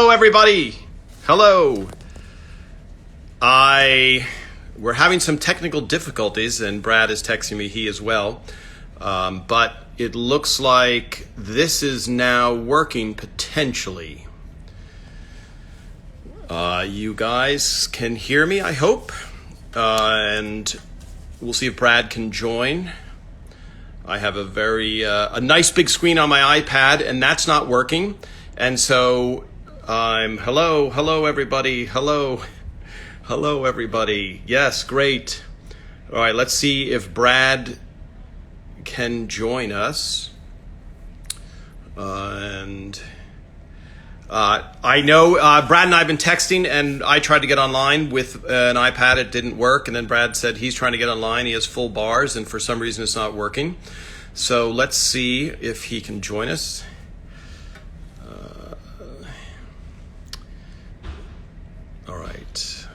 Hello, everybody. Hello. We're having some technical difficulties, and Brad is texting me, he as well. But it looks like this is now working potentially. You guys can hear me, I hope. And we'll see if Brad can join. I have a nice big screen on my iPad, and that's not working. And so hello everybody. Hello everybody. Yes, great. All right, let's see if Brad can join us. I know Brad and I have been texting, and I tried to get online with an iPad. It didn't work. And then Brad said he's trying to get online. He has full bars, and for some reason it's not working. So let's see if he can join us. All right.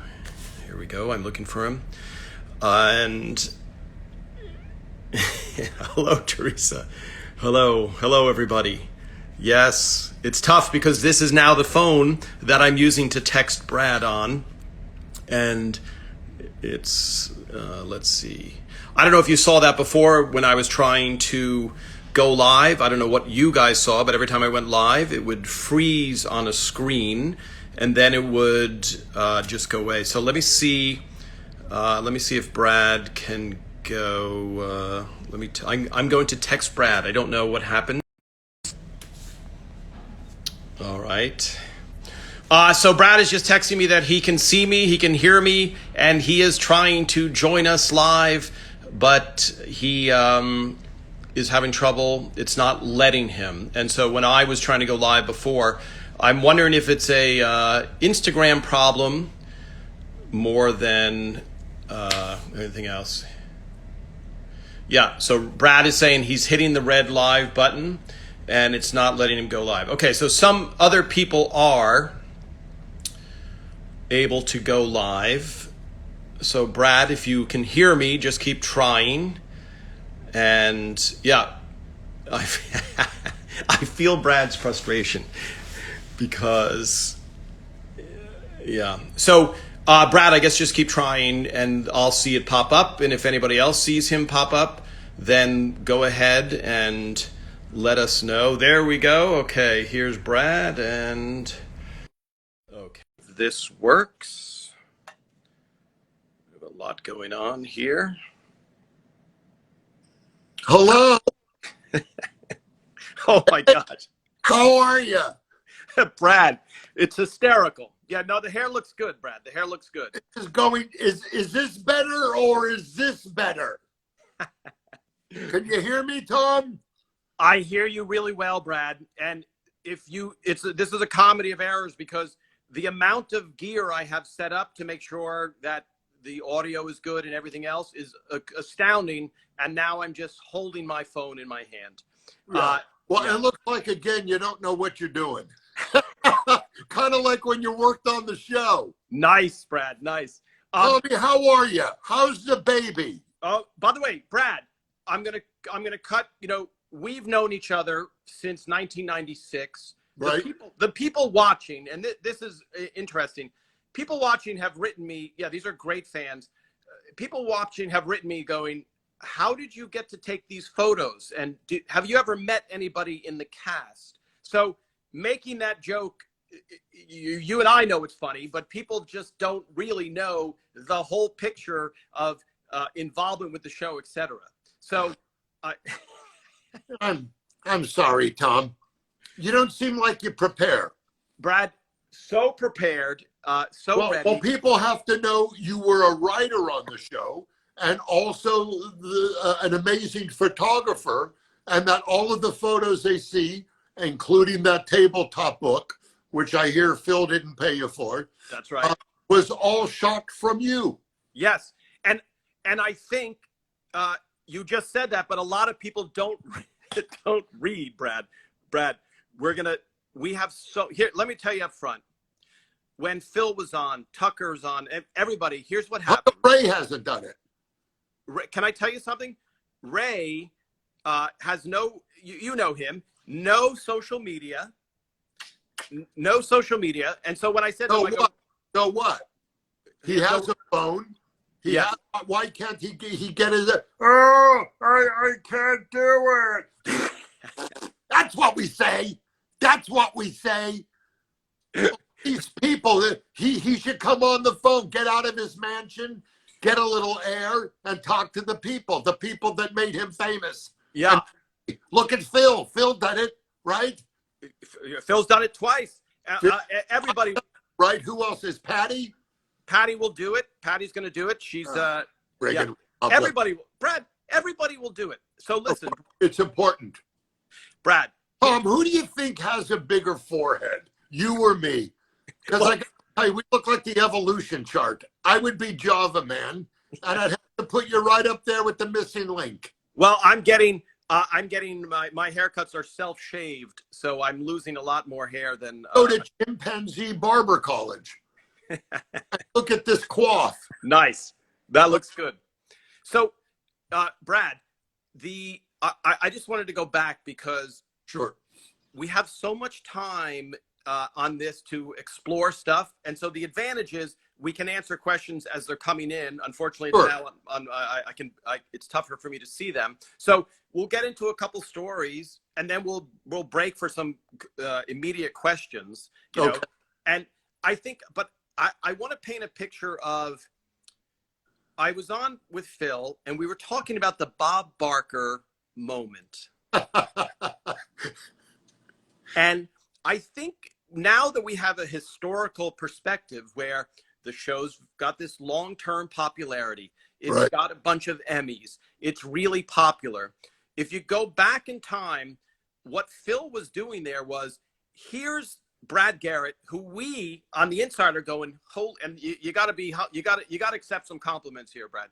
Here we go. I'm looking for him. And hello, Teresa. Hello, everybody. Yes, it's tough because this is now the phone that I'm using to text Brad on. And it's, let's see. I don't know if you saw that before when I was trying to go live. I don't know what you guys saw, but every time I went live, it would freeze on a screen and then it would just go away. So let me see if Brad can go. I'm going to text Brad. I don't know what happened. All right. So Brad is just texting me that he can see me, he can hear me, and he is trying to join us live, but he is having trouble. It's not letting him. And so when I was trying to go live before, I'm wondering if it's a Instagram problem more than anything else. Yeah, so Brad is saying he's hitting the red live button and it's not letting him go live. Okay, so some other people are able to go live. So Brad, if you can hear me, just keep trying. And yeah, I feel Brad's frustration because, yeah. So Brad, I guess just keep trying and I'll see it pop up. And if anybody else sees him pop up, then go ahead and let us know. There we go. Okay, here's Brad, and okay, this works. We have a lot going on here. Hello. Oh my gosh. How are you? Brad, it's hysterical. Yeah, no, the hair looks good, Brad. The hair looks good. Is this better or is this better? Can you hear me, Tom? I hear you really well, Brad. And this is a comedy of errors because the amount of gear I have set up to make sure that the audio is good and everything else is astounding. And now I'm just holding my phone in my hand. Yeah. Yeah. It looks like, again, you don't know what you're doing. Kind of like when you worked on the show. Nice, Brad. Nice. Tell me, how are you? How's the baby? Oh, by the way, Brad, I'm gonna cut. We've known each other since 1996. Right. The people watching, and this is interesting. People watching have written me. Yeah, these are great fans. People watching have written me going, how did you get to take these photos? And have you ever met anybody in the cast? So making that joke, you and I know it's funny, but people just don't really know the whole picture of involvement with the show, etc. So I'm sorry, Tom. You don't seem like you prepare. Brad, so prepared, ready. Well, people have to know you were a writer on the show and also an amazing photographer, and that all of the photos they see, including that tabletop book, which I hear Phil didn't pay you for. That's right. Was all shot from you. Yes. And I think you just said that, but a lot of people don't read, Brad. Brad, here, let me tell you up front. When Phil was on, Tucker's on, everybody, here's what happened. Ray hasn't done it. Can I tell you something? Ray has no, you know him, no social media. no social media. And so when I said, So what? So what? He has a phone. Why can't he get his? Oh, I can't do it. That's what we say. That's what we say. These people, he should come on the phone, get out of his mansion, get a little air, and talk to the people that made him famous. Yeah. And look at Phil. Phil did it, right? Phil's done it twice. Everybody. Right? Who else is Patty? Patty will do it. Patty's going to do it. She's Reagan. Yeah. Everybody, Brad. Everybody will do it. So listen, it's important. Brad. Tom, who do you think has a bigger forehead, you or me? Because I gotta tell you, we look like the evolution chart. I would be Java Man, and I'd have to put you right up there with the missing link. Well, I'm getting my haircuts are self-shaved, so I'm losing a lot more hair than. Go to Chimpanzee Barber College. Look at this coif. Nice. That looks good. So, Brad, I just wanted to go back because sure, we have so much time on this to explore stuff, and so the advantage is we can answer questions as they're coming in. Unfortunately, sure. Now it's tougher for me to see them. So we'll get into a couple stories, and then we'll break for some immediate questions. You know, and I think, but I want to paint a picture of. I was on with Phil, and we were talking about the Bob Barker moment. And I think now that we have a historical perspective where the show's got this long-term popularity, it's got a bunch of Emmys, it's really popular. If you go back in time, what Phil was doing there was, here's Brad Garrett, who we on the inside are going, and you got to accept some compliments here, Brad.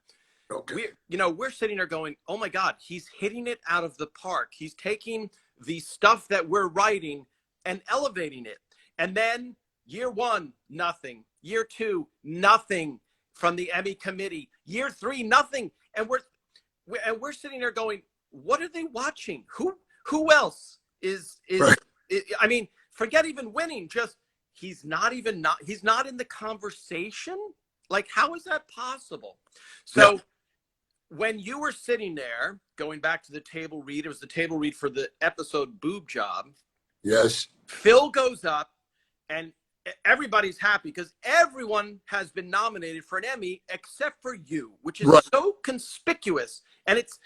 Okay. We're sitting there going, oh my God, he's hitting it out of the park. He's taking the stuff that we're writing and elevating it. And then year one, nothing. Year two, nothing from the Emmy committee. Year three, nothing. And we're sitting there going, what are they watching? Who else is right. I mean, forget even winning. Just he's not in the conversation. Like, how is that possible? So. Yeah. When you were sitting there, going back to the table read, it was the table read for the episode Boob Job. Yes. Phil goes up, and everybody's happy because everyone has been nominated for an Emmy except for you, which is so conspicuous. And it's,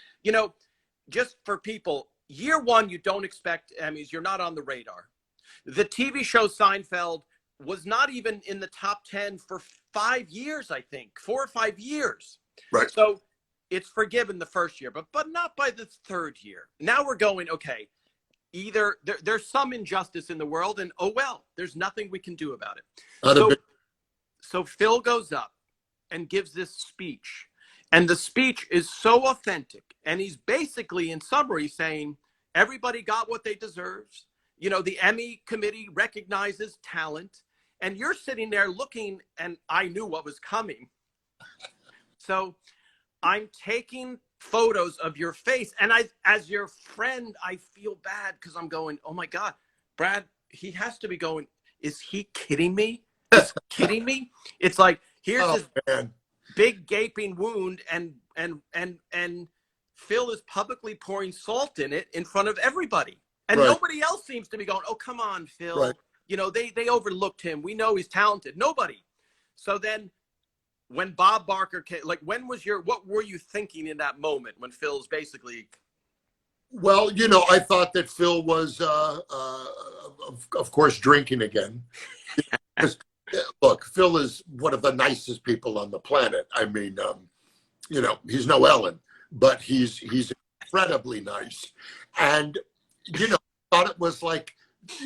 just for people, year one, you don't expect Emmys. You're not on the radar. The TV show Seinfeld was not even in the top 10 for 5 years, I think, 4 or 5 years. Right. So it's forgiven the first year, but not by the third year. Now we're going, okay, either there's some injustice in the world, and oh well, there's nothing we can do about it. So Phil goes up and gives this speech, and the speech is so authentic, and he's basically, in summary, saying everybody got what they deserved. The Emmy committee recognizes talent, and you're sitting there looking, and I knew what was coming. So I'm taking photos of your face, and as your friend, I feel bad because I'm going, oh my God, Brad, he has to be going, is he kidding me? Is he kidding me? It's like, here's this big gaping wound, and Phil is publicly pouring salt in it in front of everybody. And nobody else seems to be going, oh, come on, Phil. Right. They overlooked him. We know he's talented. Nobody. So then, when Bob Barker came, like, what were you thinking in that moment when Phil's basically? Well, I thought that Phil was, of course, drinking again. Look, Phil is one of the nicest people on the planet. I mean, he's no Ellen, but he's incredibly nice. And, I thought it was like,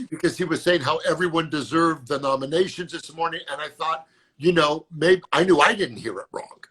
because he was saying how everyone deserved the nominations this morning. And I thought, maybe I knew I didn't hear it wrong.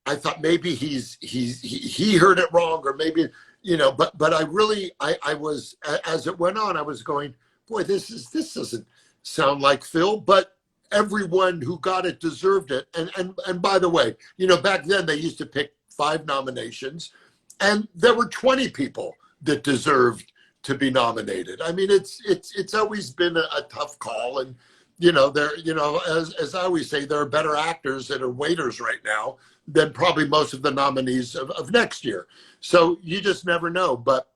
I thought maybe he heard it wrong, or maybe, but I really, I was, as it went on, I was going, boy, this doesn't sound like Phil, but everyone who got it deserved it. And by the way, back then they used to pick 5 nominations, and there were 20 people that deserved to be nominated. I mean, it's always been a tough call, and as I always say, there are better actors that are waiters right now than probably most of the nominees of next year. So you just never know. But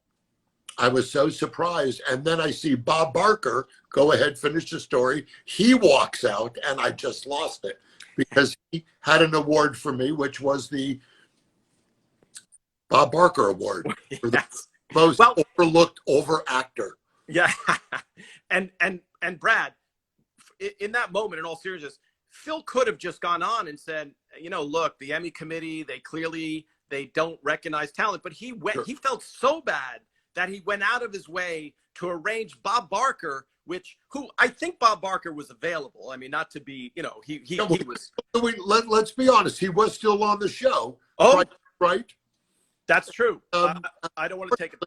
I was so surprised. And then I see Bob Barker, go ahead, finish the story. He walks out, and I just lost it because he had an award for me, which was the Bob Barker Award for the most overlooked over actor. Yeah. and Brad, in that moment, in all seriousness, Phil could have just gone on and said, look, the Emmy committee, they don't recognize talent, but he felt so bad that he went out of his way to arrange Bob Barker, who I think Bob Barker was available. I mean, not to be, he was. Let's be honest. He was still on the show. Oh, right. That's true. I don't want to take it.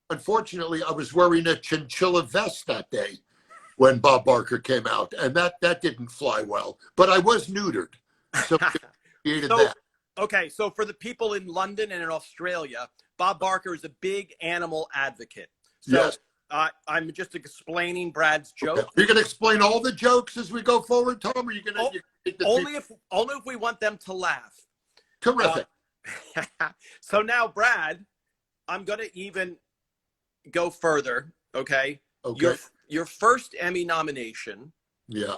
Unfortunately, I was wearing a chinchilla vest that day when Bob Barker came out, and that didn't fly well. But I was neutered, so created that. Okay, so for the people in London and in Australia, Bob Barker is a big animal advocate. So yes. I'm just explaining Brad's joke. Okay. You're going to explain all the jokes as we go forward, Tom? Or are you going to only if we want them to laugh? Terrific. So now, Brad, I'm going to even go further. Okay. Your first Emmy nomination. Yeah.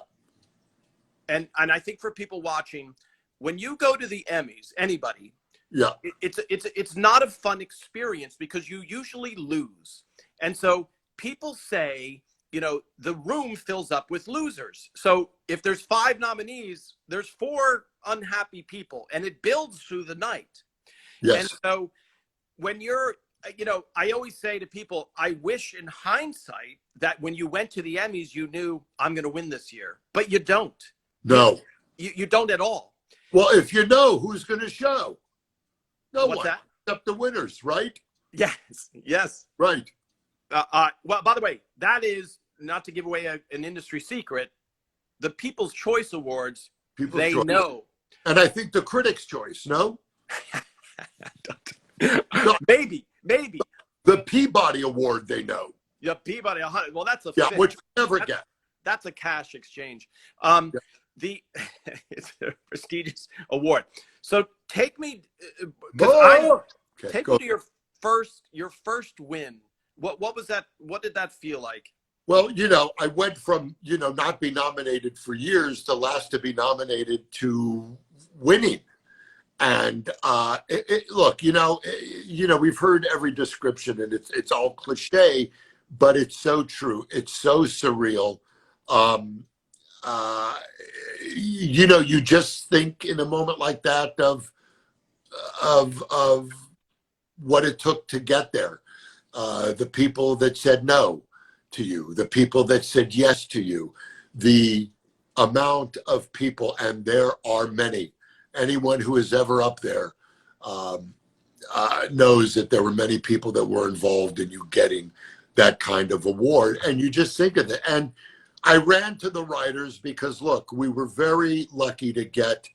And I think for people watching, when you go to the Emmys, anybody, yeah, it's not a fun experience because you usually lose. And so people say, the room fills up with losers. So if there's 5 nominees, there's 4 unhappy people, and it builds through the night. Yes. And so when you're, I always say to people, I wish in hindsight that when you went to the Emmys, you knew I'm going to win this year, but you don't. No. You don't at all. Well, if you know, who's going to show? No What's one. that? Except the winners, right? Yes. Right. Well, by the way, that is, not to give away an industry secret, the People's Choice Awards, they know. And I think the Critics' Choice, no? Maybe. The Peabody Award, they know. Yeah, Peabody. Well, that's a which we never get. That's a cash exchange. It's a prestigious award. So take me, take me to your first win. What was that? What did that feel like? Well, I went from not be nominated for years to last to be nominated to winning. And look, we've heard every description, and it's all cliche, but it's so true. It's so surreal. You just think in a moment like that of what it took to get there. The people that said no to you, the people that said yes to you, the amount of people, and there are many. Anyone who is ever up there knows that there were many people that were involved in you getting that kind of award. And you just think of it. And I ran to the writers because, look, we were very lucky to get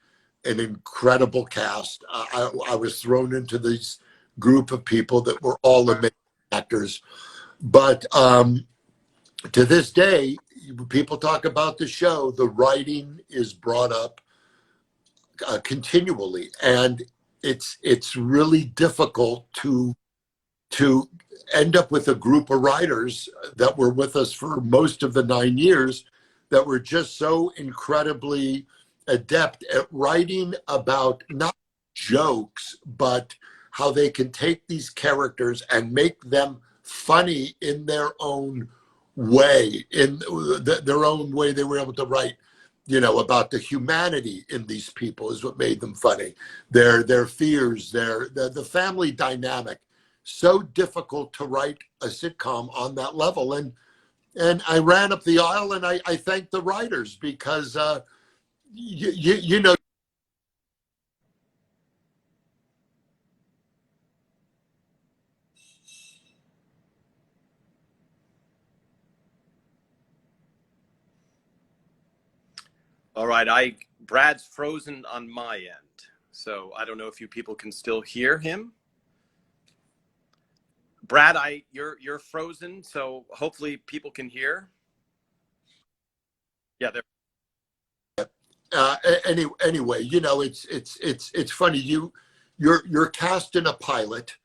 an incredible cast. I was thrown into this group of people that were all amazing actors. But to this day, people talk about the show. The writing is brought up continually, and it's really difficult to end up with a group of writers that were with us for most of the 9 years that were just so incredibly adept at writing about not jokes, but how they can take these characters and make them funny in their own way, in their own way. They were able to write, about the humanity in these people is what made them funny. Their fears, the family dynamic. So difficult to write a sitcom on that level. And I ran up the aisle and I thanked the writers because, All right, Brad's frozen on my end, so I don't know if you people can still hear him. Brad, you're frozen, so hopefully people can hear. Yeah, they're Anyway, you know, it's funny. You're cast in a pilot.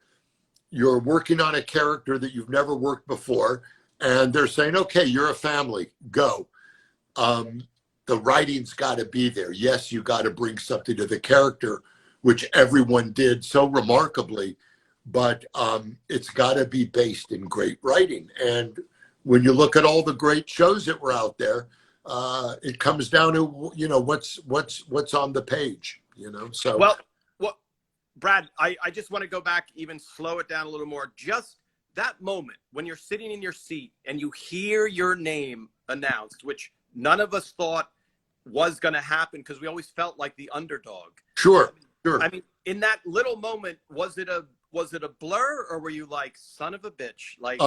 You're working on a character that you've never worked before, and they're saying, "Okay, you're a family. Go." The writing's got to be there. Yes, you got to bring something to the character, which everyone did so remarkably, but it's got to be based in great writing. And when you look at all the great shows that were out there, it comes down to, you know, what's on the page, you know. So well, Brad, I just want to go back, even slow it down a little more. Just that moment when you're sitting in your seat and you hear your name announced, which none of us thought was going to happen because we always felt like the underdog. Sure. I mean, in that little moment, was it a blur, or were you like, son of a bitch? Like,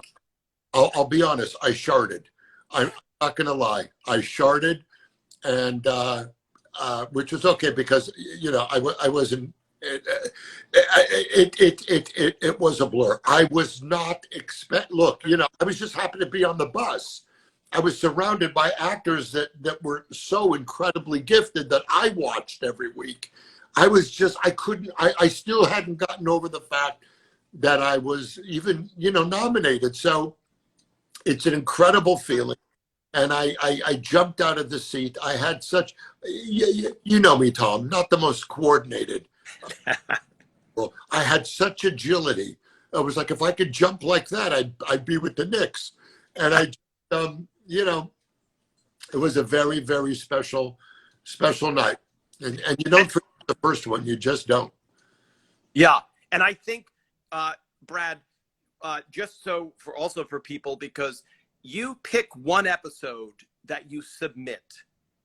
I'll be honest, I sharded. I'm not going to lie. I sharded, and which was okay because, you know, I wasn't. It was a blur. I was not Look, you know, I was just happy to be on the bus. I was surrounded by actors that were so incredibly gifted that I watched every week. I still hadn't gotten over the fact that I was even, you know, nominated. So it's an incredible feeling. And I jumped out of the seat. I had such, you know me, Tom, not the most coordinated. Well, I had such agility. I was like, if I could jump like that, I'd be with the Knicks. And you know, it was a very, very special night. And you don't forget the first one. You just don't. Yeah. And I think, Brad, just so for people, because you pick one episode that you submit,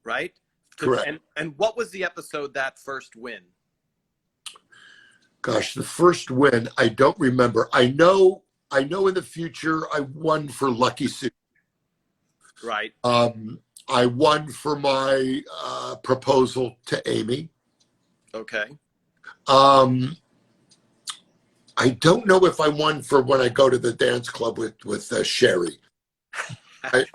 right? Correct. And what was the episode that first win? Gosh, the first win, I don't remember. I know in the future I won for Lucky Sue. Right. I won for my proposal to Amy. Okay. I don't know if I won for when I go to the dance club with Sherry.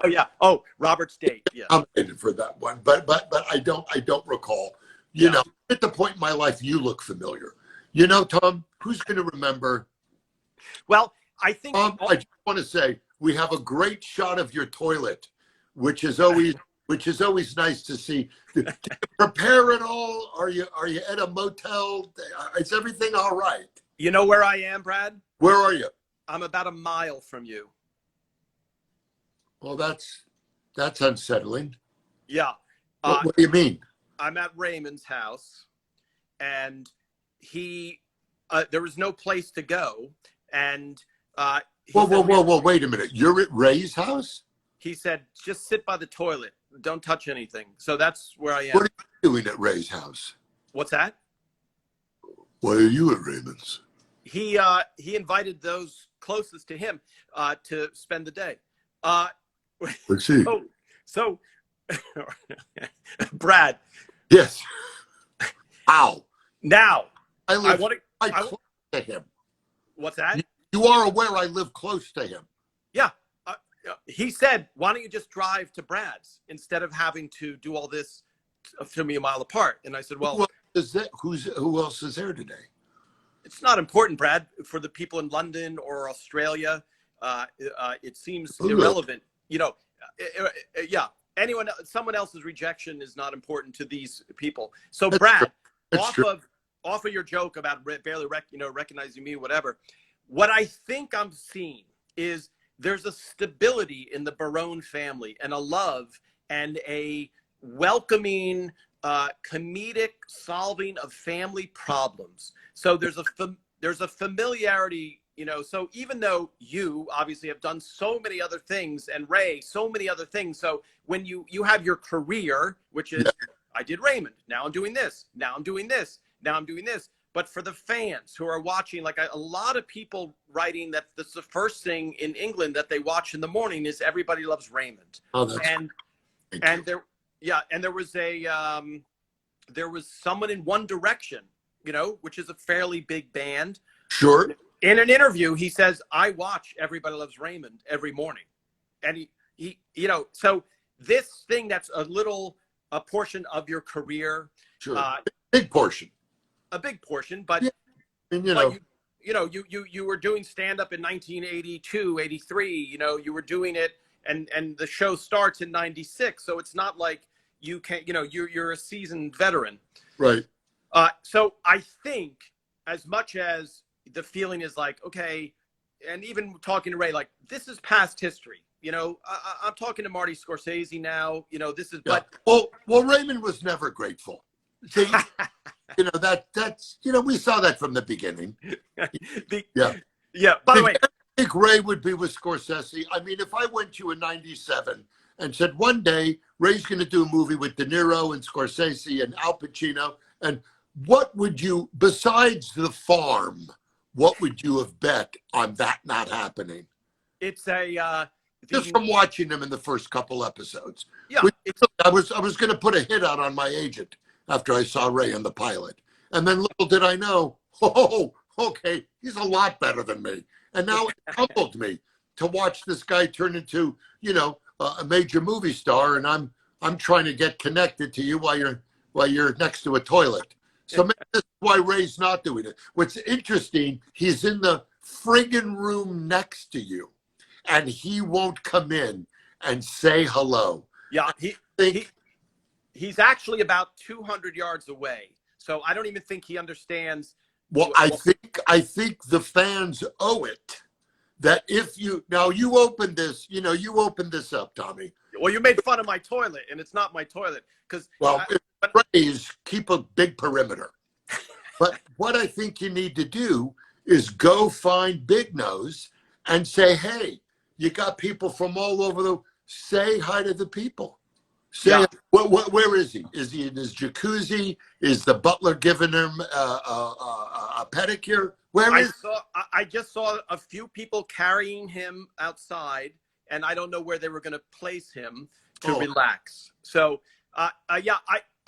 Oh yeah. Oh, Robert State. Yeah. I'm nominated for that one, but I don't recall. You know, at the point in my life, you look familiar. You know, Tom, who's going to remember? Well, I think I just want to say we have a great shot of your toilet, which is always nice to see. Do you prepare it all? Are you at a motel? Is everything all right? You know where I am, Brad? Where are you? I'm about a mile from you. Well, that's unsettling. Yeah. What do you mean? I'm at Raymond's house, and there was no place to go, and whoa, wait a minute. You're at Ray's house? He said, just sit by the toilet. Don't touch anything. So that's where I am. What are you doing at Ray's house? What's that? Why are you at Raymond's? He invited those closest to him to spend the day. Let's see. So Brad. Yes. Ow. Now, I live close to him. What's that? You are aware I live close to him. Yeah. He said, why don't you just drive to Brad's instead of having to do all this to me a mile apart? And I said, well, who else is there today? It's not important, Brad, for the people in London or Australia. It seems irrelevant. You know, yeah. Someone else's rejection is not important to these people. So, Brad, off of your joke about barely recognizing me, whatever. What I think I'm seeing is there's a stability in the Barone family and a love and a welcoming, comedic solving of family problems. So there's a familiarity. You know, so even though you obviously have done so many other things, and Ray, so many other things. So when you have your career, which is, I did Raymond, now I'm doing this, now I'm doing this, now I'm doing this. But for the fans who are watching, like a lot of people writing that that's the first thing in England that they watch in the morning is Everybody Loves Raymond. Oh, that's and there was someone in One Direction, you know, which is a fairly big band. Sure. in an interview, he says, I watch Everybody Loves Raymond every morning. And he so this thing that's a portion of your career, Sure. Big portion. A big portion, but, yeah. And, you were doing stand-up in 1982, 83, you were doing it, and the show starts in 96. So it's not like you can't, you're a seasoned veteran. Right. So I think as much as the feeling is like, okay, and even talking to Ray, like, this is past history. I'm talking to Marty Scorsese now, this is, yeah. Well, Raymond was never grateful. See, that's, we saw that from the beginning. Yeah. By the way, I think Ray would be with Scorsese. I mean, if I went to you in 97 and said, one day Ray's going to do a movie with De Niro and Scorsese and Al Pacino, and what would you, besides The Farm, what would you have bet on that not happening? It's just from watching him in the first couple episodes. Yeah. I was going to put a hit out on my agent after I saw Ray in the pilot. And then little did I know, okay, he's a lot better than me. And now it humbled me to watch this guy turn into, a major movie star. And I'm trying to get connected to you while you're next to a toilet. So maybe that's why Ray's not doing it. What's interesting, he's in the friggin' room next to you, and he won't come in and say hello. Yeah, he's actually about 200 yards away. So I don't even think he understands. Well, I think the fans owe it that if you opened this up, Tommy. Well, you made fun of my toilet, and it's not my toilet because. Well, Rays keep a big perimeter. But what I think you need to do is go find Big Nose and say, hey, you got people from all over say hi to the people. Say, where is he? Is he in his jacuzzi? Is the butler giving him a pedicure? I just saw a few people carrying him outside, and I don't know where they were going to place him to relax. So,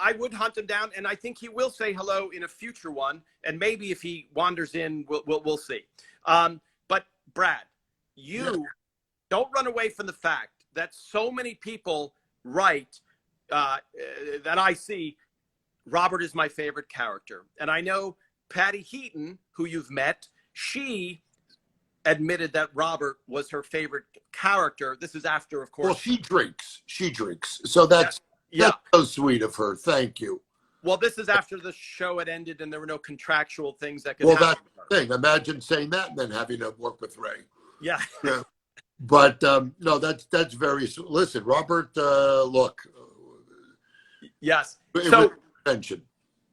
I would hunt him down, and I think he will say hello in a future one, and maybe if he wanders in, we'll see. But Brad, you don't run away from the fact that so many people write that I see, Robert is my favorite character. And I know Patty Heaton, who you've met, she admitted that Robert was her favorite character. This is after, of course. Well, she drinks. So that's so sweet of her. Thank you. Well, this is after the show had ended and there were no contractual things that could happen. Well, that's the thing. Imagine saying that and then having to work with Ray. Yeah. But no, that's very. Listen, Robert. Look. Yes. Mention.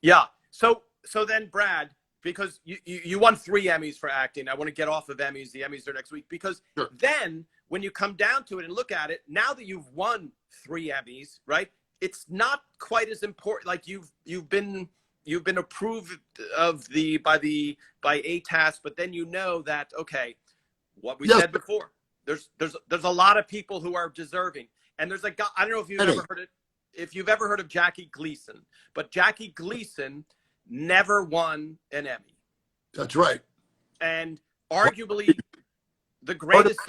Yeah. So then, Brad, because you won 3 Emmys for acting. I want to get off of Emmys. The Emmys are next week because then when you come down to it and look at it, now that you've won 3 Emmys, right? It's not quite as important. Like you've been approved of by ATAS, but then you know that what we said before. There's a lot of people who are deserving, and there's a guy. I don't know if you've ever heard it. If you've ever heard of Jackie Gleason, but Jackie Gleason never won an Emmy. That's right. And arguably the greatest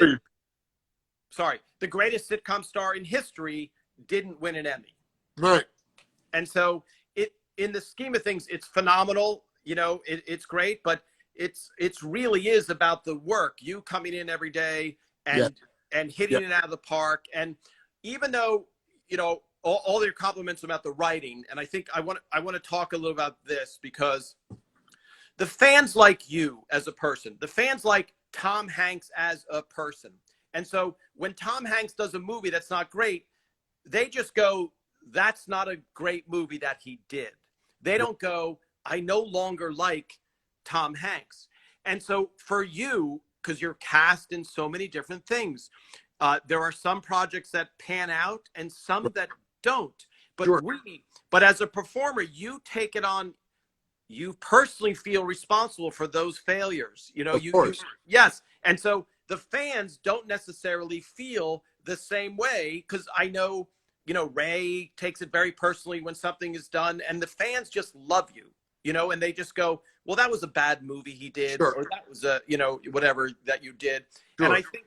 sitcom star in history didn't win an Emmy. Right. And so in the scheme of things, it's phenomenal. It's great, but it's really is about the work, you coming in every day and hitting it out of the park. And even though, all your compliments about the writing, and I think I want to talk a little about this because the fans like you as a person, the fans like Tom Hanks as a person. And so when Tom Hanks does a movie that's not great, they just go, that's not a great movie that he did. They don't go, I no longer like Tom Hanks. And so for you, because you're cast in so many different things, there are some projects that pan out and some that don't. But as a performer, you take it on. You personally feel responsible for those failures. Yes. And so the fans don't necessarily feel the same way because I know, Ray takes it very personally when something is done, and the fans just love you. and they just go, well, that was a bad movie he did, Sure. or that was a, whatever that you did. Sure. And I think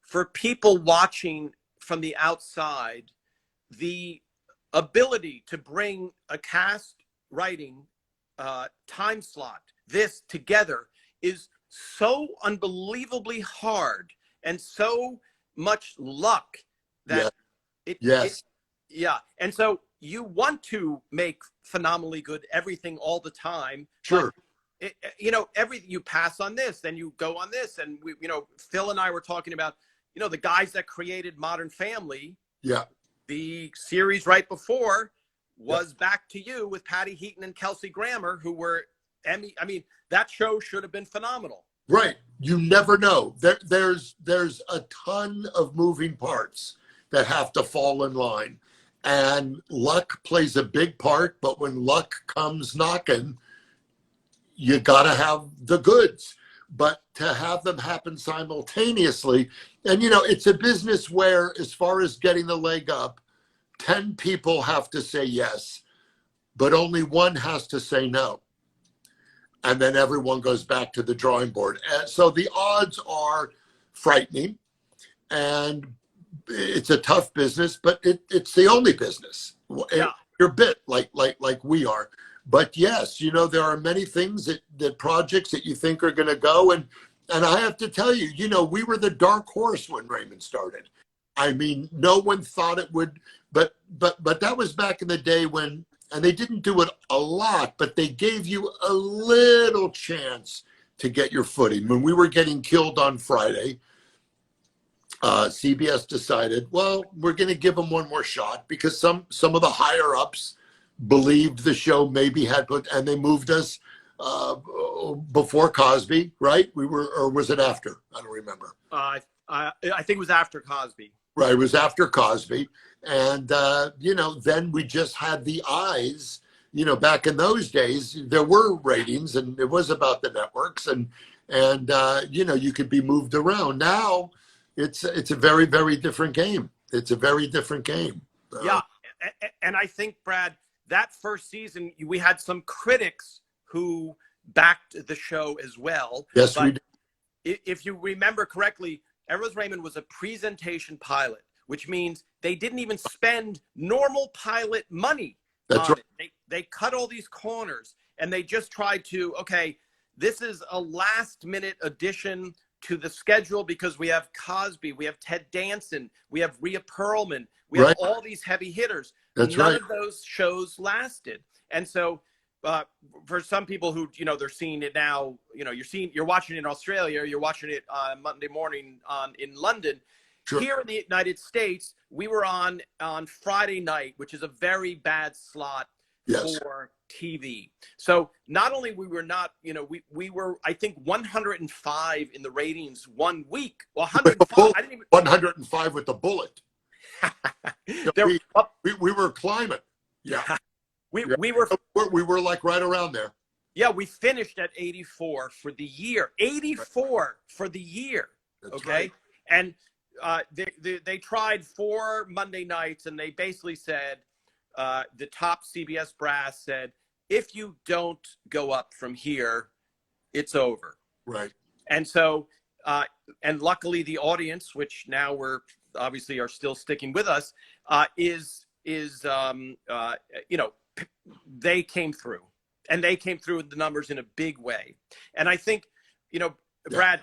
for people watching from the outside, the ability to bring a cast writing time slot this together is so unbelievably hard and so much luck that yes. And so you want to make phenomenally good everything all the time. Sure. But everything, you pass on this, then you go on this. And we, Phil and I were talking about, the guys that created Modern Family. Yeah. The series right before was Back to You with Patty Heaton and Kelsey Grammer, who were Emmy. I mean, that show should have been phenomenal. Right. You never know. There's a ton of moving parts that have to fall in line. And luck plays a big part, but when luck comes knocking, you got to have the goods. But to have them happen simultaneously, and it's a business where, as far as getting the leg up, 10 people have to say yes, but only one has to say no. And then everyone goes back to the drawing board. And so the odds are frightening, and it's a tough business, but it's the only business. Yeah. You're bit like we are. But yes, there are many things that projects that you think are going to go. And I have to tell you, we were the dark horse when Raymond started. I mean, no one thought it would, but that was back in the day when, and they didn't do it a lot, but they gave you a little chance to get your footing. When we were getting killed on Friday, CBS decided, well, we're going to give them one more shot, because some of the higher ups believed the show maybe had put, and they moved us before Cosby, right? Or was it after? I don't remember. I think it was after Cosby. Right, it was after Cosby. And, then we just had the eyes. Back in those days, there were ratings, and it was about the networks, and you could be moved around. Now, it's a very, very different game. It's a very different game. Yeah, and I think, Brad, that first season, we had some critics who backed the show as well. Yes, we did. If you remember correctly, Everett Raymond was a presentation pilot, which means they didn't even spend normal pilot money. That's right. They cut all these corners, and they just tried to, okay, this is a last-minute addition to the schedule because we have Cosby, we have Ted Danson, we have Rhea Perlman, we have all these heavy hitters. That's None right. of those shows lasted. And so for some people who, they're seeing it now, you're watching it in Australia, you're watching it Monday morning in London. Sure. Here in the United States, we were on Friday night, which is a very bad slot for TV. So not only we were not, we were, I think, 105 in the ratings 1 week. Well, 105. I didn't even 105 with the bullet. We were climbing. Yeah. We were like right around there. Yeah, we finished at 84 for the year. 84 for the year. That's okay. Right. And they tried 4 Monday nights, and they basically said, the top CBS brass said, if you don't go up from here, it's over. Right. And so, and luckily the audience, which now we're obviously are still sticking with us, they came through, and they came through with the numbers in a big way. And I think, Brad,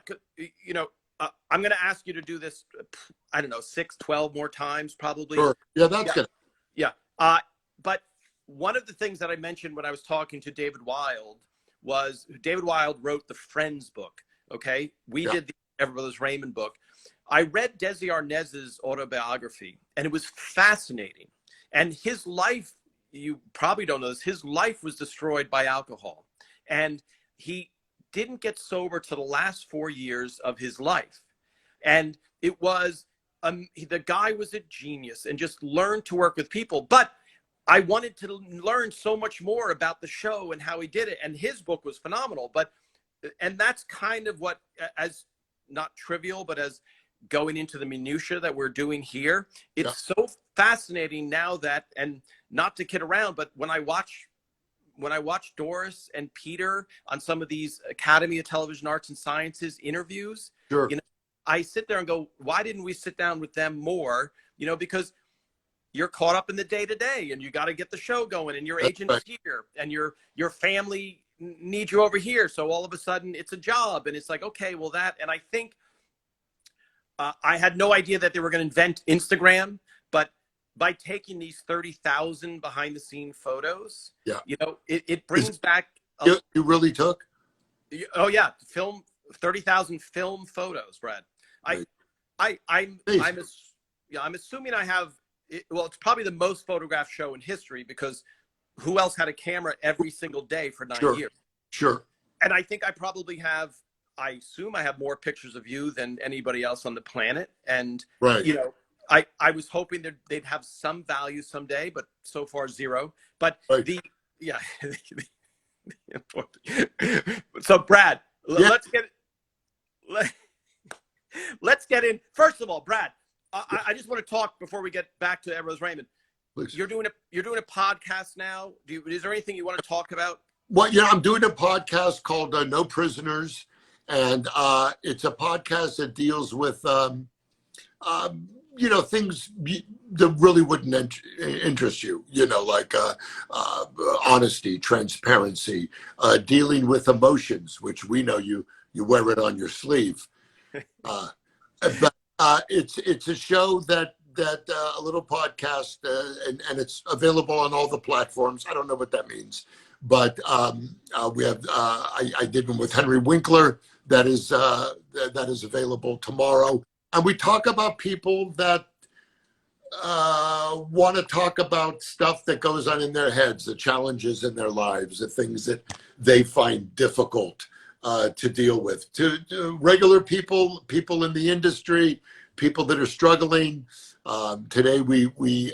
I'm going to ask you to do this, 6, 12 more times, probably. Sure. Yeah, that's good. Yeah. But one of the things that I mentioned when I was talking to David Wild was David Wild wrote the Friends book. Okay. We did the Everett Brothers Raymond book. I read Desi Arnaz's autobiography, and it was fascinating. And his life, you probably don't know this, his life was destroyed by alcohol. And he didn't get sober till the last 4 years of his life. And it was, the guy was a genius and just learned to work with people. But I wanted to learn so much more about the show and how he did it. And his book was phenomenal. And that's kind of what, as not trivial, but as going into the minutia that we're doing here, it's so fascinating now that, and not to kid around, but when I watch when I watch Doris and Peter on some of these Academy of Television Arts and Sciences interviews, Sure. you know, I sit there and go, why didn't we sit down with them more? You know, because you're caught up in the day to day, and you got to get the show going, and your agent is here, and your family needs you over here. So all of a sudden, it's a job, and it's like, okay, well that. And I think I had no idea that they were going to invent Instagram, but by taking these 30,000 behind the scene photos, yeah, you know, it brings back. You really took? Oh yeah, 30,000 film photos, Brad. Right. I'm assuming I have. Well, it's probably the most photographed show in history, because who else had a camera every single day for 9 years? Sure. And I think I probably have. I assume I have more pictures of you than anybody else on the planet. And you know, I was hoping that they'd have some value someday, but so far zero. But so Brad, let's get in. First of all, Brad, I just want to talk before we get back to Rose Raymond. Please. You're doing a podcast now. Is there anything you want to talk about? Well, yeah, I'm doing a podcast called No Prisoners, and it's a podcast that deals with you know, things that really wouldn't interest you. You know, like honesty, transparency, dealing with emotions, which we know you wear it on your sleeve. But it's a show that a little podcast, and it's available on all the platforms. I don't know what that means, but we have I did one with Henry Winkler that is available tomorrow, and we talk about people that want to talk about stuff that goes on in their heads, the challenges in their lives, the things that they find difficult to deal with, to regular people in the industry, people that are struggling. Today we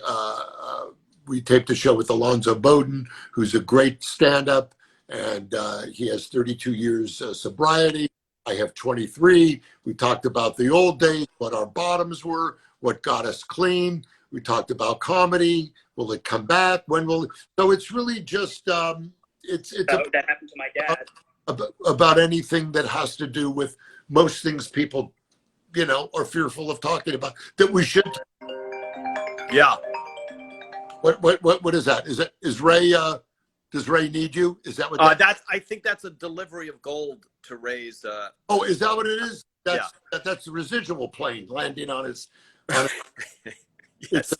taped a show with Alonzo Bowden, who's a great stand-up, and he has 32 years sobriety. I have 23. We talked about the old days, what our bottoms were, what got us clean. We talked about comedy. Will it come back? When will it? So it's really just that happened to my dad. About anything that has to do with most things people, you know, are fearful of talking about, that we should. Yeah. What is that? Is Ray? Does Ray need you? Is that what? I think that's a delivery of gold to Ray's. Oh, is that what it is? That's yeah. That's the residual plane landing on his. Yes.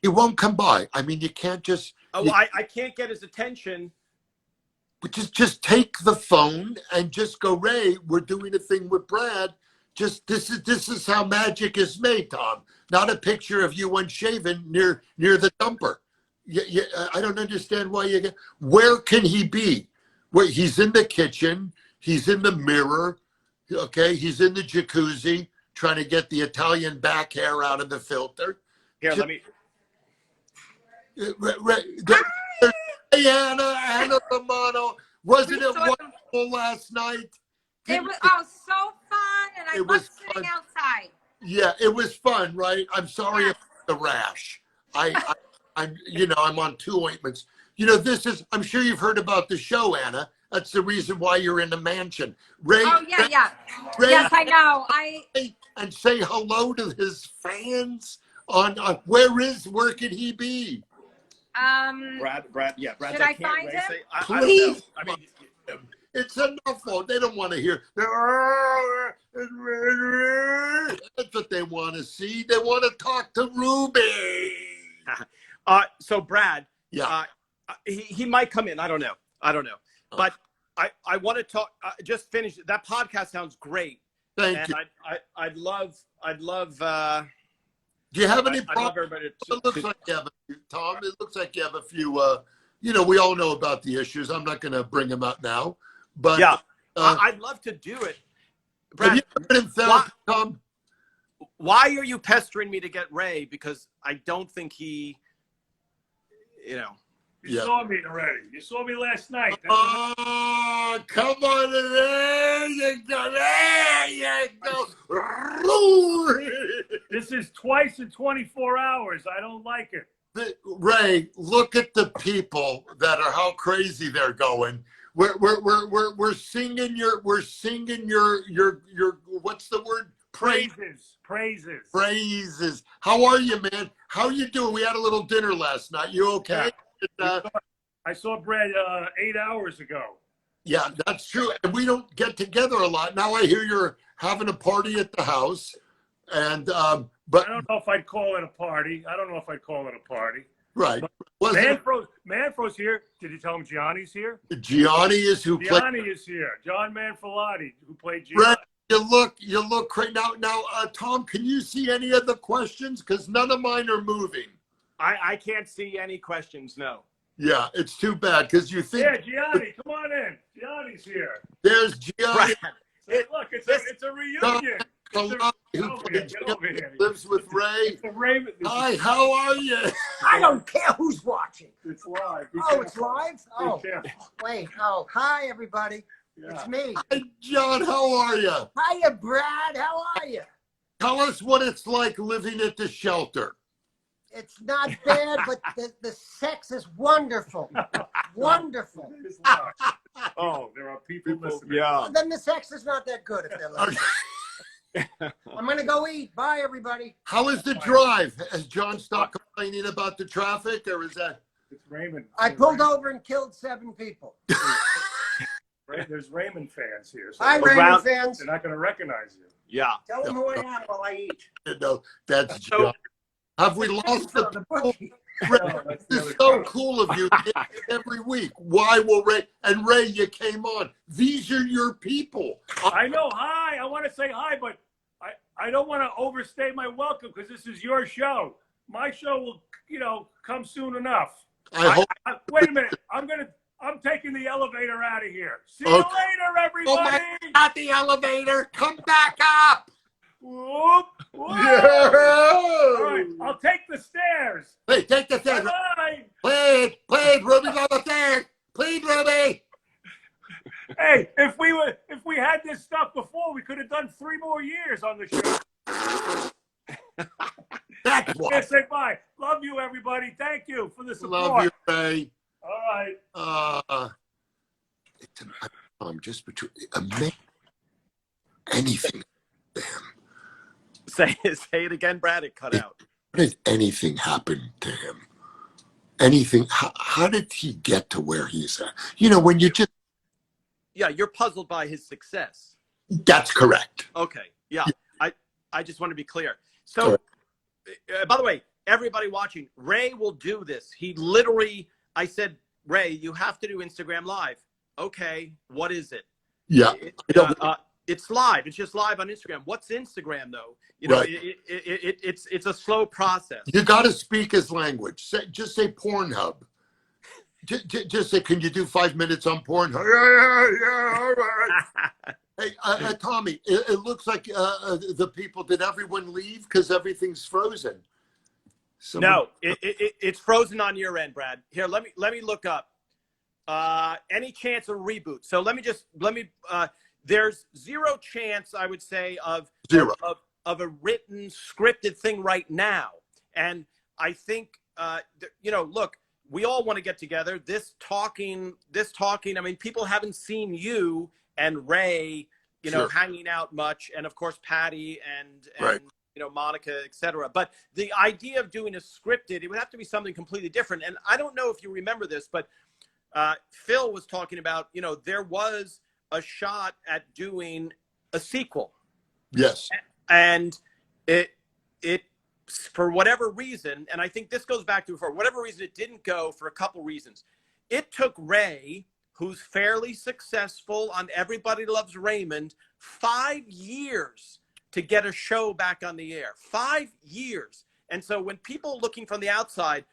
He won't come by. I mean, you can't just. I can't get his attention. But just take the phone and just go, Ray, we're doing a thing with Brad. Just this is how magic is made, Tom. Not a picture of you unshaven near the dumper. I don't understand why you get. Where can he be? Where he's in the kitchen, he's in the mirror, okay, he's in the jacuzzi trying to get the Italian back hair out of the filter. Here, let me. Hey, Anna Romano, wasn't it wonderful last night? It was so fun, and I love sitting outside. Yeah, it was fun, right? I'm sorry about the rash. I'm on 2 ointments. You know, I'm sure you've heard about the show, Anna. That's the reason why you're in the mansion. Ray. Oh, yeah. Ray, yes, I know. And say hello to his fans where could he be? Brad. Should I find him? Please. I mean, it's enough. They don't want to hear. That's what they want to see. They want to talk to Ruby. So Brad, yeah, he might come in. I don't know. But I want to talk. Just finish that podcast. Sounds great. Thank you. I'd love. Do you have any problems? It looks like you have a few, Tom. It looks like you have a few. We all know about the issues. I'm not going to bring them up now. But yeah, I'd love to do it. Brad, have you ever been in therapy, Tom? Why are you pestering me to get Ray? Because I don't think he, You saw me already. You saw me last night. Oh, come on. There you go. This is twice in 24 hours. I don't like it. Ray, look at the people that are how crazy they're going. We're singing your what's the word? Praises. How are you, man? How you doing? We had a little dinner last night. You okay? Yeah. I saw Brad 8 hours ago. Yeah, that's true. And we don't get together a lot. Now I hear you're having a party at the house. And but I don't know if I'd call it a party. Right. Manfro's here. Did you tell him Gianni's here? Gianni is who played. Gianni is here. Jon Manfrelotti, who played Gianni. Ray, you look great. Now, Tom, can you see any of the questions? Because none of mine are moving. I can't see any questions, no. Yeah, it's too bad because you think. Yeah, Gianni, come on in. Gianni's here. There's Gianni. Look, it's a reunion. Lives with Ray. Hi, how are you? I don't care who's watching. It's live. Oh, it's live? Oh, wait. Oh, hi, everybody. Yeah. It's me. Hi, John, how are you? Hiya, Brad. How are you? Tell us what it's like living at the shelter. It's not bad, but the sex is wonderful. Wonderful. Oh, there are people listening. Yeah. Then the sex is not that good if they're listening. I'm going to go eat. Bye, everybody. How is the drive? Has John stopped complaining about the traffic, or is that? It's Raymond. I pulled over and killed 7 people. There's Raymond fans here. So Hi, Raymond fans. they're not going to recognize you. Yeah. Tell them who I am while I eat. No, that's John. Have we lost the bookie? It's so cool of you every week. Why will Ray and Ray? You came on. These are your people. I know. Hi. I want to say hi, but I don't want to overstay my welcome because this is your show. My show will, come soon enough. Wait a minute. I'm taking the elevator out of here. See you later, everybody. Not the elevator. Come back up. Whoop, whoop. Yeah. All right, I'll take the stairs. Hey, take the stairs. Bye. Please, Ruby's on the stairs. Please, Ruby. Hey, if we had this stuff before, we could have done 3 more years on the show. That's why. Say bye. Love you, everybody. Thank you for the support. Love you, Ray. All right. I'm just between anything. Say it again, Brad. It cut out. How did anything happen to him? Anything? How did he get to where he's at? When you just. Yeah, you're puzzled by his success. That's correct. Okay. Yeah. I just want to be clear. So, by the way, everybody watching, Ray will do this. He literally, I said, Ray, you have to do Instagram Live. Okay. What is it? Yeah. It's live. It's just live on Instagram. What's Instagram, though? Right. It's a slow process. You got to speak his language. Just say Pornhub. Just say, can you do 5 minutes on Pornhub? Yeah, all right. Hey, Tommy, it looks like the people, did everyone leave because everything's frozen? No, it's frozen on your end, Brad. Here, let me look up. Any chance of reboot? So let me there's 0 chance, I would say, of a written, scripted thing right now. And I think, look, we all want to get together. This talking. I mean, people haven't seen you and Ray, hanging out much, and of course Patty and Monica, etc. But the idea of doing a scripted, it would have to be something completely different. And I don't know if you remember this, but Phil was talking about, there was a shot at doing a sequel. Yes. And it for whatever reason, and I think this goes back to, for whatever reason, it didn't go for a couple reasons. It took Ray, who's fairly successful on Everybody Loves Raymond, 5 years to get a show back on the air. 5 years. And so when people looking from the outside,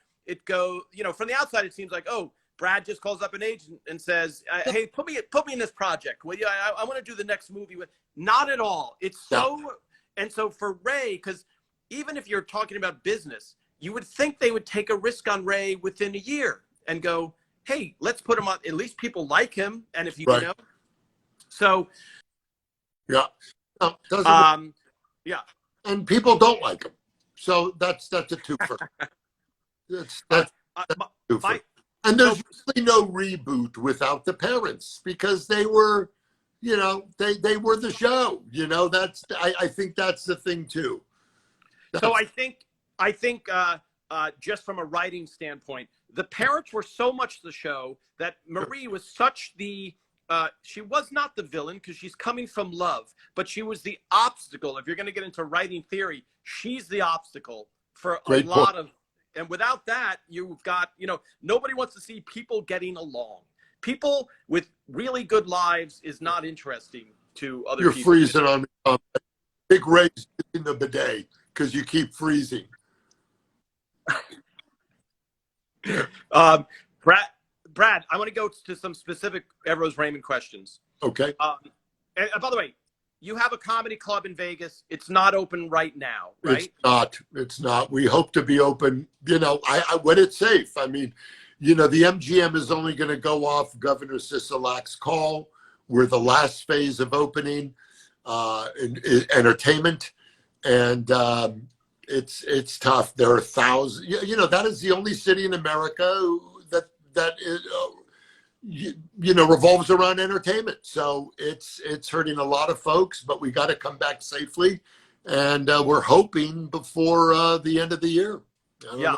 from the outside, it seems like, oh, Brad just calls up an agent and says, hey, put me in this project. Will you? I want to do the next movie with. Not at all. It's so, and so for Ray, because even if you're talking about business, you would think they would take a risk on Ray within a year and go, hey, let's put him on. At least people like him. And if so. Yeah. No, yeah. And people don't like him. So that's a twofer. That's my, and there's really no reboot without the parents, because they were, you know, they were the show. You know, that's I think that's the thing too. So I think just from a writing standpoint, the parents were so much the show that Marie was such the she was not the villain because she's coming from love, but she was the obstacle. If you're going to get into writing theory, she's the obstacle for a lot of, and without that, you've got, you know, nobody wants to see people getting along. People with really good lives is not interesting to other people. You're freezing on me. Big Ray's in the bidet because you keep freezing. Brad, I want to go to some specific Everose Raymond questions. Okay. And by the way, you have a comedy club in Vegas. It's not open right now, right? It's not. We hope to be open, you know, when it's safe. I mean, you know, the MGM is only going to go off Governor Sisolak's call. We're the last phase of opening in entertainment. And it's tough. There are thousands, you know, that is the only city in America that is, you know, revolves around entertainment. So it's hurting a lot of folks, but we got to come back safely. And we're hoping before the end of the year. Yeah.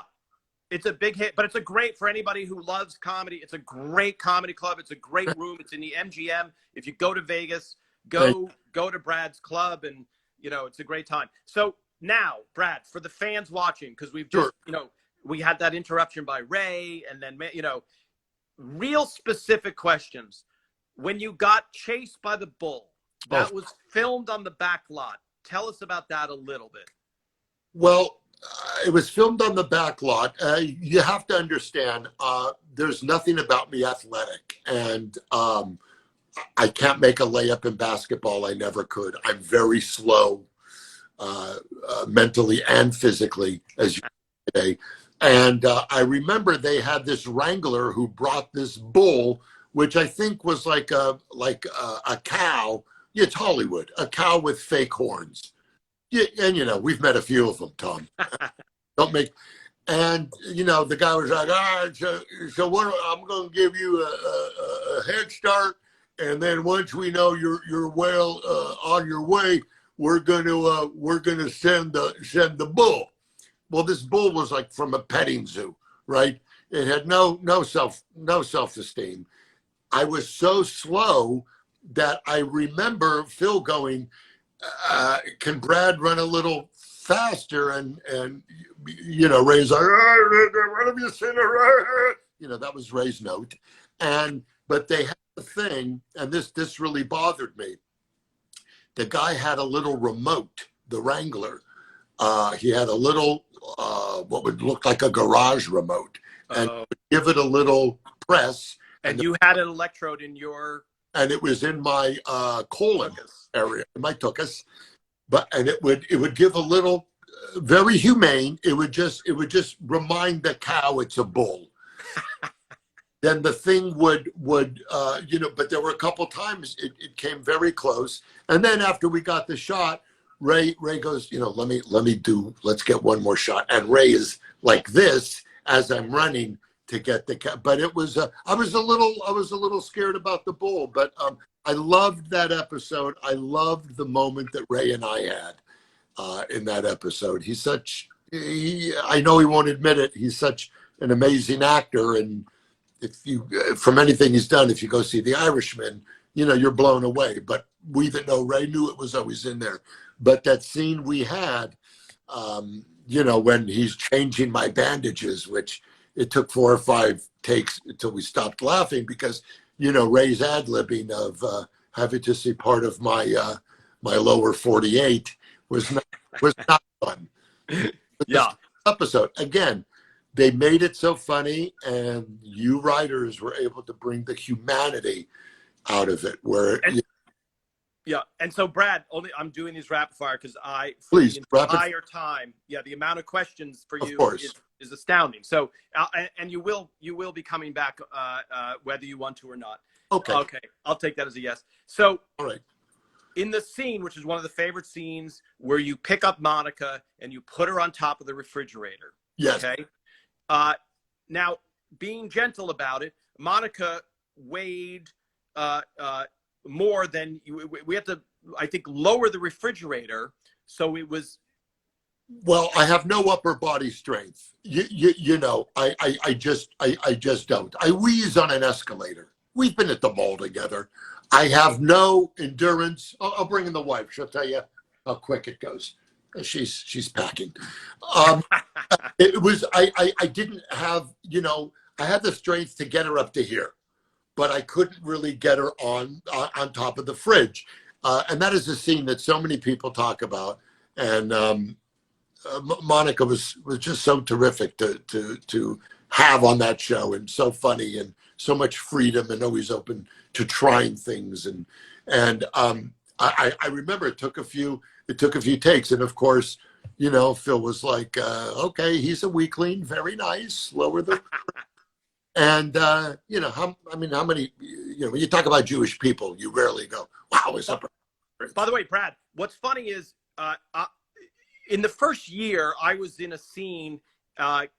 It's a big hit, but it's a great for anybody who loves comedy. It's a great comedy club. It's a great room. It's in the MGM. If you go to Vegas, go to Brad's club, and you know it's a great time. So now, Brad, for the fans watching, because we've just you know we had that interruption by Ray, and then you know real specific questions. When you got chased by the bull, that was filmed on the back lot. Tell us about that a little bit. Well, it was filmed on the back lot. You have to understand, there's nothing about me athletic. And I can't make a layup in basketball. I never could. I'm very slow mentally and physically, as you say. And I remember they had this wrangler who brought this bull, which I think was like a cow. Yeah, it's Hollywood, a cow with fake horns. Yeah, and you know, we've met a few of them, Tom. And you know, the guy was like, all right, so what? I'm going to give you a head start, and then once we know you're well on your way, we're going to send the bull. Well, this bull was like from a petting zoo, right? It had no self-esteem. I was so slow that I remember Phil going, can Brad run a little faster? And you know, Ray's like, what have you seen? You know, that was Ray's note. But they had a thing, and this really bothered me. The guy had a little remote, the Wrangler. He had a little, what would look like a garage remote, and give it a little press. And you had an electrode in your... And it was in my colon area, my tuchus, and it would give a little, very humane. It would just remind the cow it's a bull. Then the thing would you know, but there were a couple times it came very close. And then after we got the shot, Ray goes, you know, let's get one more shot. And Ray is like this as I'm running to get the cat. But it was I was a little scared about the bull, but I loved that episode. I loved the moment that Ray and I had in that episode. I know he won't admit it, he's such an amazing actor, and if you from anything he's done, if you go see The Irishman, you know, you're blown away. But we that know Ray knew it was always in there. But that scene we had, you know, when he's changing my bandages, which it took 4 or 5 takes until we stopped laughing, because, you know, Ray's ad-libbing of having to see part of my my lower 48 was not fun. Yeah. Episode, again, they made it so funny, and you writers were able to bring the humanity out of it. Yeah, and so Brad, I'm doing these rapid fire because please the entire time, the amount of questions for you is astounding. So, and you will be coming back whether you want to or not. Okay, I'll take that as a yes. So, all right, in the scene, which is one of the favorite scenes, where you pick up Monica and you put her on top of the refrigerator. Yes. Okay. Now, being gentle about it, Monica weighed more than we had to, I think, lower the refrigerator. So it was. Well, I have no upper body strength. You know, I just don't. I wheeze on an escalator. We've been at the mall together. I have no endurance. I'll bring in the wife. She'll tell you how quick it goes. She's packing. It was, I didn't have, you know, I had the strength to get her up to here, but I couldn't really get her on top of the fridge. And that is a scene that so many people talk about. And Monica was just so terrific to have on that show, and so funny, and so much freedom, and always open to trying things. And I remember it took a few takes, and of course, you know, Phil was like, okay, he's a weakling, very nice, lower the. And you know, how many, you know, when you talk about Jewish people, you rarely go, wow, is that. By the way, Brad, what's funny is in the first year, I was in a scene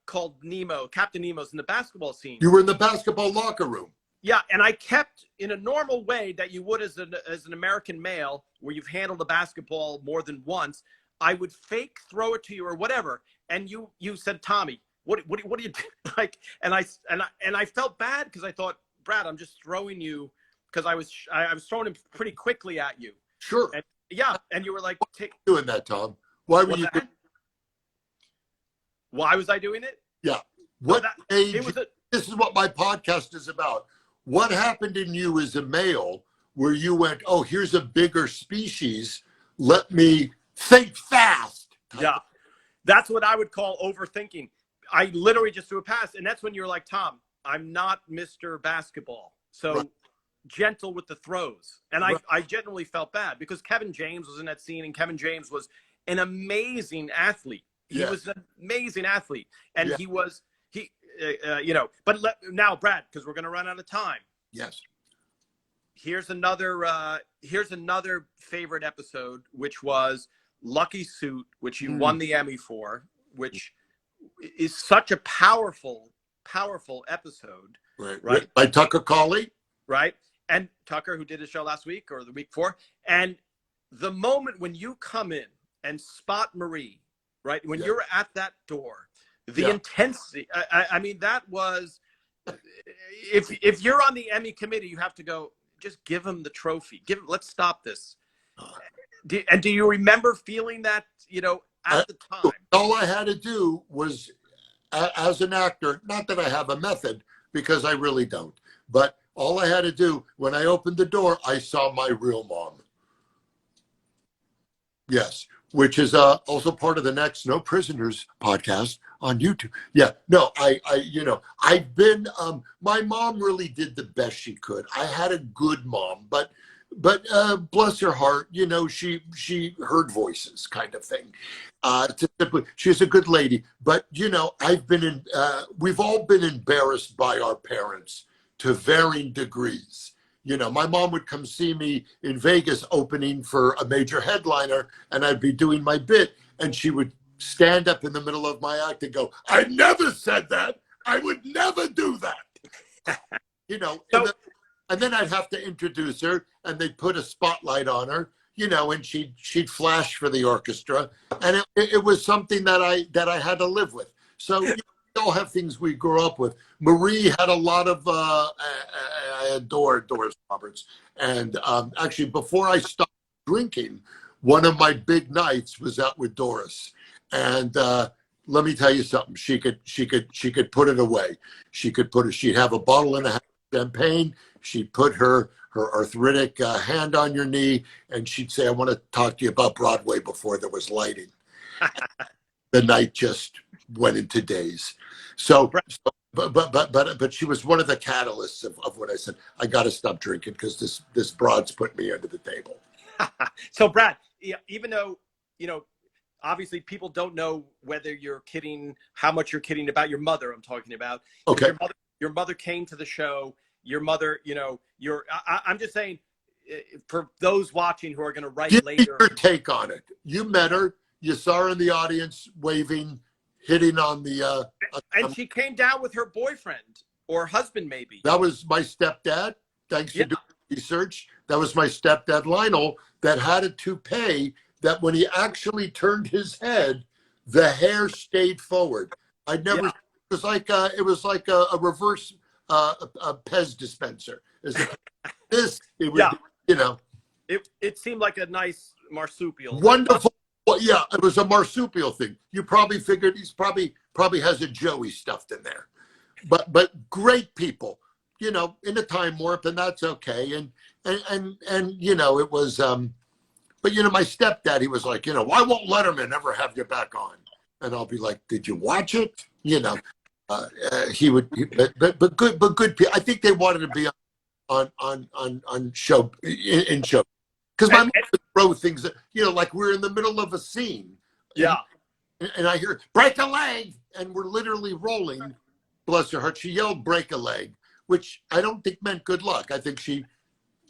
called Nemo, Captain Nemo's in the basketball scene. You were in the basketball locker room. Yeah, and I kept, in a normal way that you would as an American male, where you've handled a basketball more than once, I would fake throw it to you or whatever, and you said, Tommy, what do you do? Like, and I felt bad because I thought, Brad, I'm just throwing you because I was throwing him pretty quickly at you. Sure. And, yeah, and you were like, doing that, Tom. Why were you? Why was I doing it? Yeah. What age? This is what my podcast is about. What happened in you as a male where you went, oh, here's a bigger species. Let me think fast. Yeah. That's what I would call overthinking. I literally just threw a pass. And that's when you're like, Tom, I'm not Mr. Basketball. So right. Gentle with the throws. And right. I genuinely felt bad because Kevin James was in that scene, and Kevin James was an amazing athlete. He was an amazing athlete. And he was, you know, but now, Brad, because we're going to run out of time. Yes. Here's another favorite episode, which was Lucky Suit, which you won the Emmy for, which is such a powerful episode. Right. By Tucker Cawley. Right. And Tucker, who did a show last week or the week before. And the moment when you come in and spot Marie, right, when you're at that door, the intensity, I mean, that was, if you're on the Emmy committee, you have to go, just give him the trophy. Let's stop this. And do you remember feeling that, you know, at the time? All I had to do was, as an actor, not that I have a method, because I really don't, but all I had to do, when I opened the door, I saw my real mom. Yes, which is also part of the next No Prisoners podcast on YouTube. Yeah, no, you know, I've been, my mom really did the best she could. I had a good mom, but bless her heart, you know, she heard voices kind of thing. She's a good lady, but you know, we've all been embarrassed by our parents to varying degrees. You know, my mom would come see me in Vegas opening for a major headliner, and I'd be doing my bit, and she would stand up in the middle of my act and go, I never said that. I would never do that. You know, and then I'd have to introduce her, and they'd put a spotlight on her, you know, and she'd flash for the orchestra. And it was something that I had to live with. So you know, we all have things we grew up with. Marie had a lot of, I adore Doris Roberts. And actually, before I stopped drinking, one of my big nights was out with Doris. And let me tell you something. She could put it away. She'd have a bottle and a half of champagne. She'd put her arthritic hand on your knee, and she'd say, I want to talk to you about Broadway before there was lighting. The night just went into days. But she was one of the catalysts of what I said. I got to stop drinking because this broad's put me under the table. So, Brad, even though, you know, obviously people don't know whether you're kidding, how much you're kidding about your mother, I'm talking about. Okay. Your mother came to the show. Your mother, you know, I'm just saying, for those watching who are going to write later. Your take on it. You met her. You saw her in the audience waving. hitting on the. And she came down with her boyfriend or husband, maybe. That was my stepdad. Thanks for doing research. That was my stepdad, Lionel, that had a toupee that when he actually turned his head, the hair stayed forward. I never. It was like a reverse a Pez dispenser. It would, you know. It seemed like a nice marsupial. Wonderful. Well, yeah, it was a marsupial thing. You probably figured he's probably has a Joey stuffed in there. But great people, you know, in a time warp, and that's okay. And you know, it was but you know, my stepdad, he was like, you know, why won't Letterman ever have you back on? And I'll be like, did you watch it? You know, he would, but good people. I think they wanted to be on show in show because my mom would throw things that, you know, like we're in the middle of a scene. Yeah. And I hear break a leg, and we're literally rolling. Bless her heart. She yelled break a leg, which I don't think meant good luck. I think she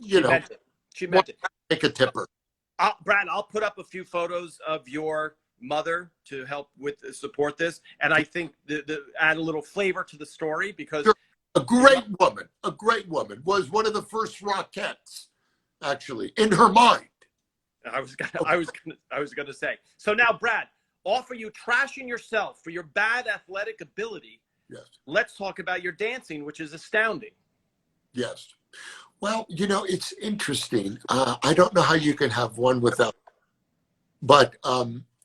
meant it. She meant it. Take a tipper. Brad, I'll put up a few photos of your mother to help with support this, and I think the add a little flavor to the story because sure. A great woman, was one of the first Rockettes, actually, in her mind. I was gonna say. So now, Brad, offer you trashing yourself for your bad athletic ability. Yes. Let's talk about your dancing, which is astounding. Yes. Well, you know, it's interesting. I don't know how you can have one without, but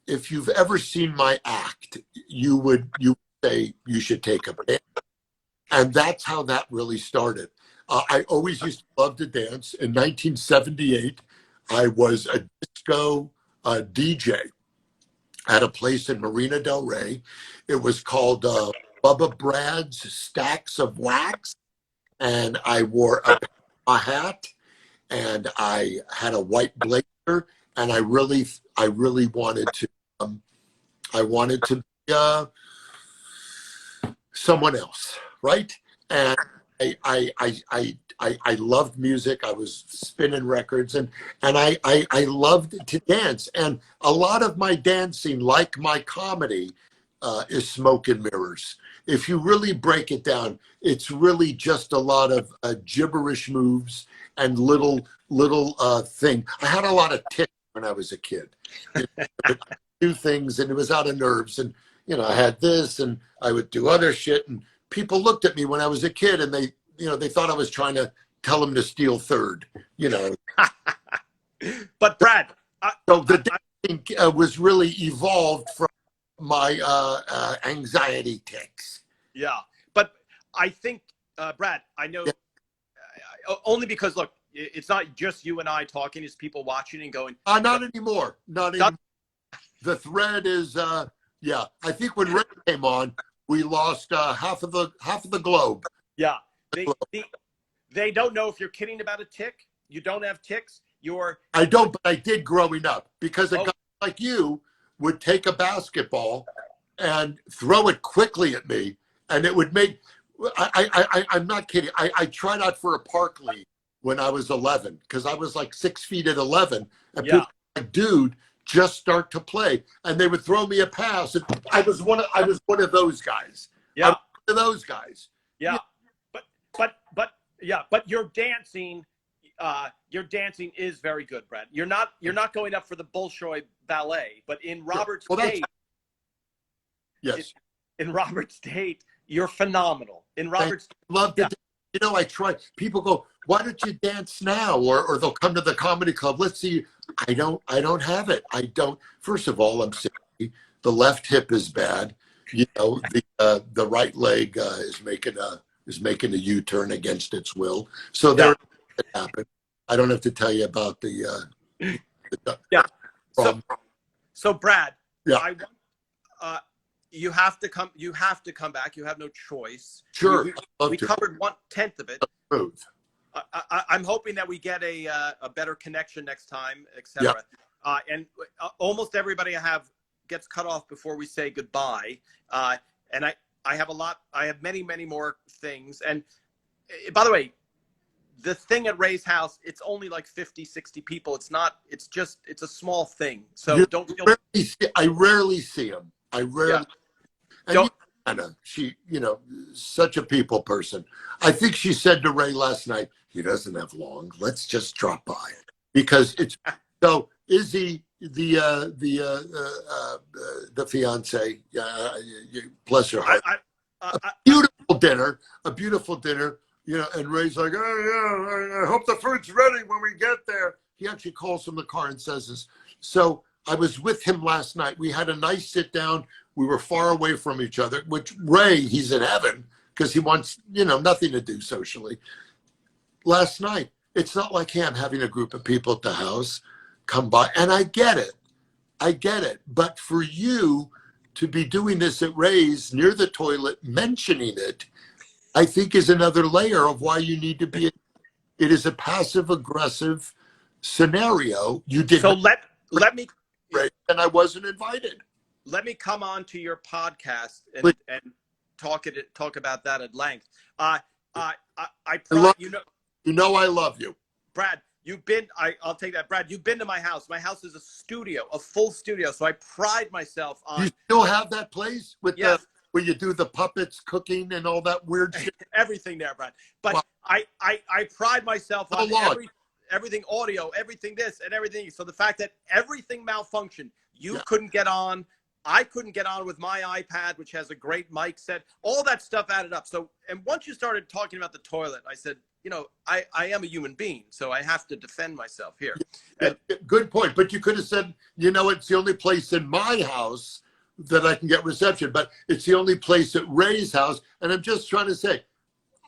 if you've ever seen my act, you would say you should take a dance. And that's how that really started. I always used to love to dance. In 1978, I was a disco DJ at a place in Marina del Rey. It was called Bubba Brad's Stacks of Wax. And I wore a hat, and I had a white blazer, and I really wanted to be someone else, right? And I loved music. I was spinning records, and I loved to dance. And a lot of my dancing, like my comedy, is smoke and mirrors. If you really break it down, it's really just a lot of gibberish moves and little thing. I had a lot of tics when I was a kid. Do things, and it was out of nerves. And you know, I had this, and I would do other shit. And people looked at me when I was a kid, and they thought I was trying to tell them to steal third. You know. But Brad, so the dancing was really evolved from my anxiety tics. Yeah, but I think, Brad, I know only because look, it's not just you and I talking; it's people watching and going. Not anymore. Not anymore. The thread is, yeah. I think when Ray came on, we lost half of the globe. Yeah, they don't know if you're kidding about a tick. You don't have ticks. I don't, but I did growing up because a guy like you would take a basketball and throw it quickly at me, and it would make. I'm not kidding. I tried out for a park league when I was 11 because I was like 6 feet at 11, and people were like, dude, just start to play, and they would throw me a pass, and I was one of those guys. Yeah, one of those guys. Yeah, but your dancing is very good, Brad. You're not going up for the Bolshoi ballet, but in Robert's State, yes, in Robert's State, you're phenomenal. In Robert's, love to. You know, I try. People go, "Why don't you dance now?" Or they'll come to the comedy club. Let's see. I don't have it. I don't. First of all, I'm 60. The left hip is bad. You know, the right leg is making a U-turn against its will. So that happened. I don't have to tell you about the So Brad, yeah. You have to come. You have to come back. You have no choice. Sure. We covered 1/10 of it. Smooth. I'm hoping that we get a better connection next time, etc. Yeah. And almost everybody I have gets cut off before we say goodbye. And I have a lot. I have many more things. And by the way, the thing at Ray's house, it's only like 50, 60 people. It's not. It's a small thing. So don't feel. I rarely see them. And Anna, she, such a people person. I think she said to Ray last night, he doesn't have long. Let's just drop by. Because it's so Izzy, the fiance, bless her heart. A beautiful dinner, and Ray's like, oh yeah, I hope the food's ready when we get there. He actually calls from the car and says this. So I was with him last night. We had a nice sit down. We were far away from each other, which Ray, he's in heaven because he wants, nothing to do socially. Last night, it's not like him having a group of people at the house come by. And I get it. But for you to be doing this at Ray's near the toilet, mentioning it, I think is another layer of why you need to be. It is a passive aggressive scenario. You did. So let me. And I wasn't invited. Let me come on to your podcast and talk about that at length. I love you, Brad. I'll take that, Brad. You've been to my house. My house is a studio, a full studio. So I pride myself on. You still have that place with where you do the puppets, cooking, and all that weird shit. Everything there, Brad. But wow. I pride myself on everything audio, everything this and everything. So the fact that everything malfunctioned, couldn't get on. I couldn't get on with my iPad, which has a great mic set. All that stuff added up. So, and once you started talking about the toilet, I said, I am a human being, so I have to defend myself here. Good point. But you could have said, it's the only place in my house that I can get reception, but it's the only place at Ray's house. And I'm just trying to say,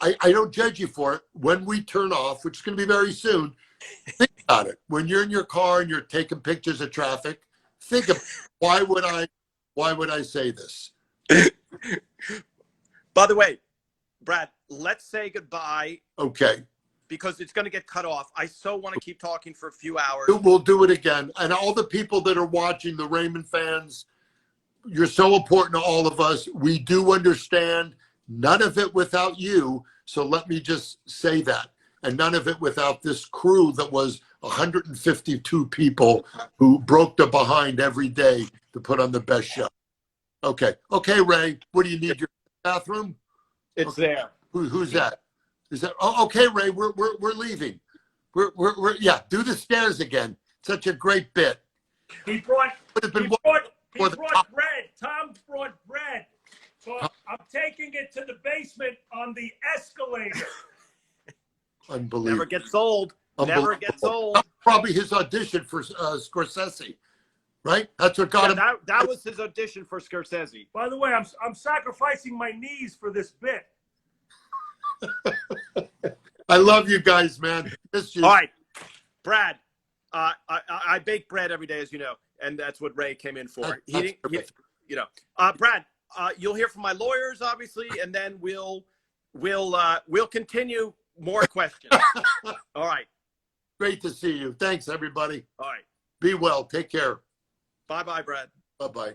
I don't judge you for it. When we turn off, which is going to be very soon, think about it. When you're in your car and you're taking pictures of traffic, think of why would I say this? By the way, Brad, let's say goodbye. Okay. Because it's going to get cut off. I so want to keep talking for a few hours. We'll do it again. And all the people that are watching, the Raymond fans, you're so important to all of us. We do understand none of it without you. So let me just say that. And none of it without this crew that was 152 people who broke the behind every day to put on the best show. Okay, Ray, what do you need? Your bathroom? It's there. Who's that? Is that? Oh, okay, Ray, we're leaving. We're do the stairs again. Such a great bit. He brought bread. Tom brought bread. So I'm taking it to the basement on the escalator. Unbelievable. Never gets old. Never gets old. That's probably his audition for Scorsese, right? That's what got him. That was his audition for Scorsese. By the way, I'm sacrificing my knees for this bit. I love you guys, man. Miss you. All right, Brad. I bake bread every day, as you know, and that's what Ray came in for. Brad, you'll hear from my lawyers, obviously, and then we'll continue more questions. All right. Great to see you. Thanks, everybody. All right. Be well. Take care. Bye-bye, Brad. Bye-bye.